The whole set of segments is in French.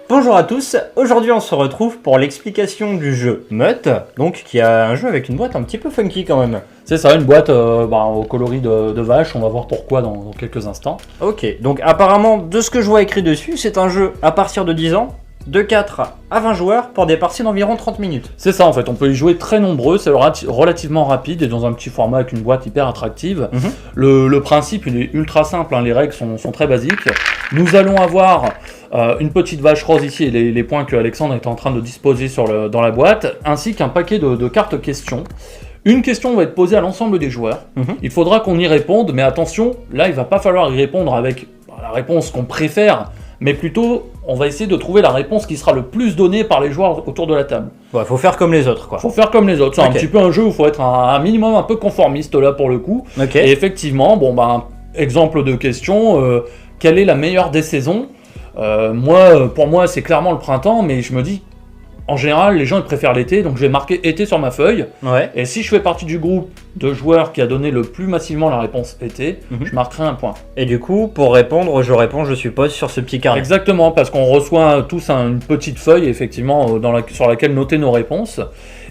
Bonjour à tous, aujourd'hui on se retrouve pour l'explication du jeu Mutt, donc qui est un jeu avec une boîte un petit peu funky quand même. C'est ça, une boîte au coloris de vache, on va voir pourquoi dans quelques instants. Ok, donc apparemment de ce que je vois écrit dessus, c'est un jeu à partir de 10 ans, de 4 à 20 joueurs pour des parties d'environ 30 minutes. C'est ça en fait, on peut y jouer très nombreux, c'est relativement rapide et dans un petit format avec une boîte hyper attractive. Le principe il est ultra simple, hein, les règles sont très basiques. Nous allons avoir une petite vache rose ici et les points que Alexandre est en train de disposer dans la boîte, ainsi qu'un paquet de cartes questions. Une question va être posée à l'ensemble des joueurs. Il faudra qu'on y réponde, mais attention, là il va pas falloir y répondre avec la réponse qu'on préfère, mais plutôt on va essayer de trouver la réponse qui sera le plus donnée par les joueurs autour de la table. Ouais, faut faire comme les autres quoi. Faut faire comme les autres, c'est un petit peu un jeu où il faut être un minimum un peu conformiste là pour le coup. Et effectivement, exemple de question, quelle est la meilleure des saisons ? Pour moi c'est clairement le printemps, mais je me dis, en général les gens ils préfèrent l'été, donc je vais marquer été sur ma feuille. Et si je fais partie du groupe de joueurs qui a donné le plus massivement la réponse été, je marquerai un point. Et du coup, pour répondre, je réponds, je suppose, sur ce petit carré. Exactement, parce qu'on reçoit tous une petite feuille, effectivement, sur laquelle noter nos réponses.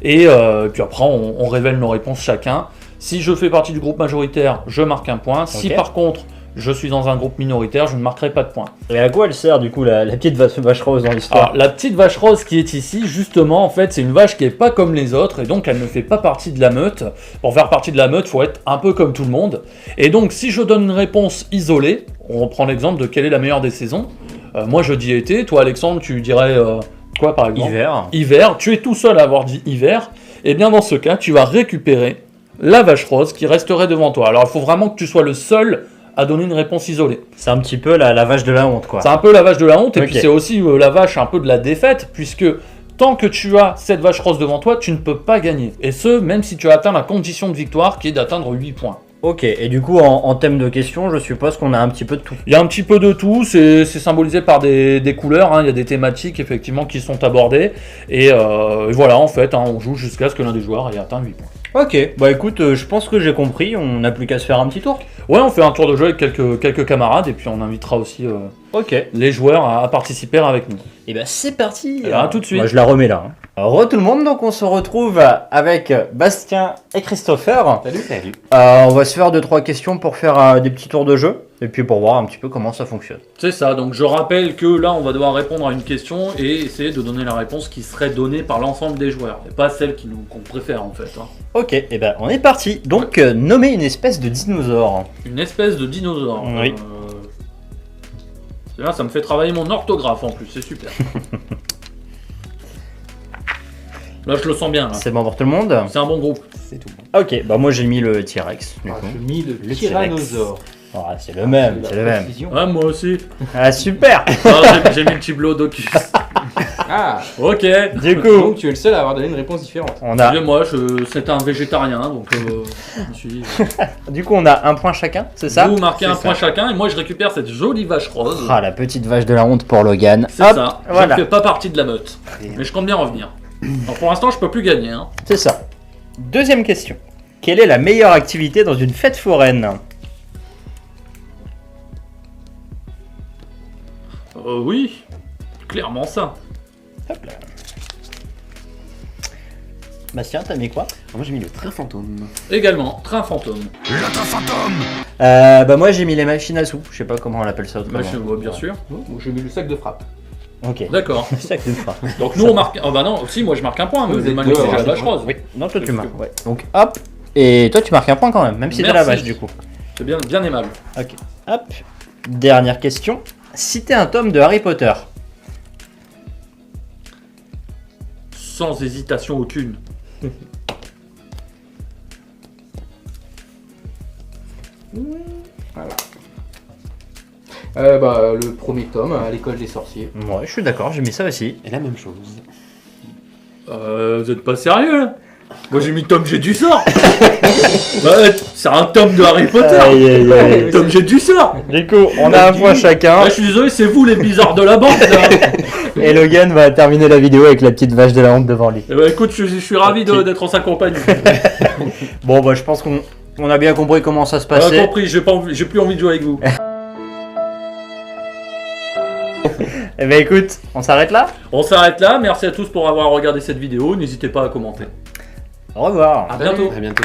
Et puis après, on révèle nos réponses chacun. Si je fais partie du groupe majoritaire, je marque un point. Si par contre, je suis dans un groupe minoritaire, je ne marquerai pas de points. Et à quoi elle sert du coup la petite vache rose dans l'histoire ? La petite vache rose qui est ici, justement, en fait, c'est une vache qui n'est pas comme les autres, et donc elle ne fait pas partie de la meute. Pour faire partie de la meute, il faut être un peu comme tout le monde. Et donc, si je donne une réponse isolée, on reprend l'exemple de quelle est la meilleure des saisons. Moi, je dis été, toi, Alexandre, tu dirais quoi par exemple ? Hiver. Tu es tout seul à avoir dit hiver. Et bien, dans ce cas, tu vas récupérer la vache rose qui resterait devant toi. Alors, il faut vraiment que tu sois le seul à donner une réponse isolée. C'est un petit peu la vache de la honte, quoi. C'est un peu la vache de la honte, et puis c'est aussi la vache un peu de la défaite, puisque tant que tu as cette vache rose devant toi, tu ne peux pas gagner. Et ce, même si tu as atteint la condition de victoire, qui est d'atteindre 8 points. Ok, et du coup, en thème de questions, je suppose qu'on a un petit peu de tout. Il y a un petit peu de tout, c'est symbolisé par des couleurs, hein. Il y a des thématiques, effectivement, qui sont abordées. Et voilà, en fait, on joue jusqu'à ce que l'un des joueurs ait atteint 8 points. Ok, bah écoute, je pense que j'ai compris, on n'a plus qu'à se faire un petit tour. Ouais, on fait un tour de jeu avec quelques camarades, et puis on invitera aussi les joueurs à participer avec nous. Et bah c'est parti. Alors, tout de suite. Moi je la remets là. Re tout le monde, donc on se retrouve avec Bastien et Christopher. Salut. On va se faire 2-3 questions pour faire des petits tours de jeu, et puis pour voir un petit peu comment ça fonctionne. C'est ça, donc je rappelle que là on va devoir répondre à une question et essayer de donner la réponse qui serait donnée par l'ensemble des joueurs, et pas celle qu'on préfère en fait. Ok, et ben on est parti. Donc nommer une espèce de dinosaure. Une espèce de dinosaure. Oui. Là ça me fait travailler mon orthographe en plus, c'est super. Là je le sens bien. Là. C'est bon pour tout le monde ? C'est un bon groupe. C'est tout. Ok, bah moi j'ai mis le T-Rex. J'ai mis le tyrannosaure. Ah, c'est le même, c'est le même. Ah moi aussi. Ah super. J'ai mis le Diplodocus. Ah. Ok. Du coup, Donc tu es le seul à avoir donné une réponse différente. on a. Moi c'est un végétarien, donc je me suis dit... Du coup on a un point chacun, c'est ça ? Vous marquez un point chacun et moi je récupère cette jolie vache rose. Ah, la petite vache de la honte pour Logan. C'est ça, voilà. Je ne fais pas partie de la meute, mais je compte bien revenir. Alors pour l'instant je peux plus gagner. Hein. C'est ça. Deuxième question. Quelle est la meilleure activité dans une fête foraine ? Oui, clairement ça. Hop là. Bastien, t'as mis quoi ? Moi j'ai mis le train fantôme. Également, train fantôme. Le train fantôme. Bah moi j'ai mis les machines à sous. Je sais pas comment on appelle ça autrement. Bah, je vois bien sûr. Moi j'ai mis le sac de frappe. Ok. D'accord. Sac de frappe. Donc nous on marque... Oh bah non, si moi je marque un point, mais Vous vous êtes marquez deux, déjà la alors, vache rose. Oui. Non, toi tu marques. Ouais. Donc hop. Et toi tu marques un point quand même si t'as la Merci. vache du coup. C'est bien aimable. Ok. Hop. Dernière question. Citez un tome de Harry Potter. Sans hésitation aucune. Voilà. Le premier tome, à l'école des sorciers. Ouais, je suis d'accord, j'ai mis ça aussi. Et la même chose. Vous êtes pas sérieux là ? Moi j'ai mis Tom J'ai du sort. C'est un tome de Harry Potter. Aïe, aïe, aïe. Tom J'ai du sort. Du coup, on a un point chacun. Je suis désolé, c'est vous les bizarres de la bande là. Et Logan va terminer la vidéo avec la petite vache de la honte devant lui. Eh ben, écoute, je suis ravi d'être en sa compagnie. Bon, bah je pense qu'on a bien compris comment ça se On a passait. compris, j'ai plus envie de jouer avec vous. Eh ben écoute, on s'arrête là. On s'arrête là, merci à tous pour avoir regardé cette vidéo, n'hésitez pas à commenter. Au revoir. À bientôt. À bientôt.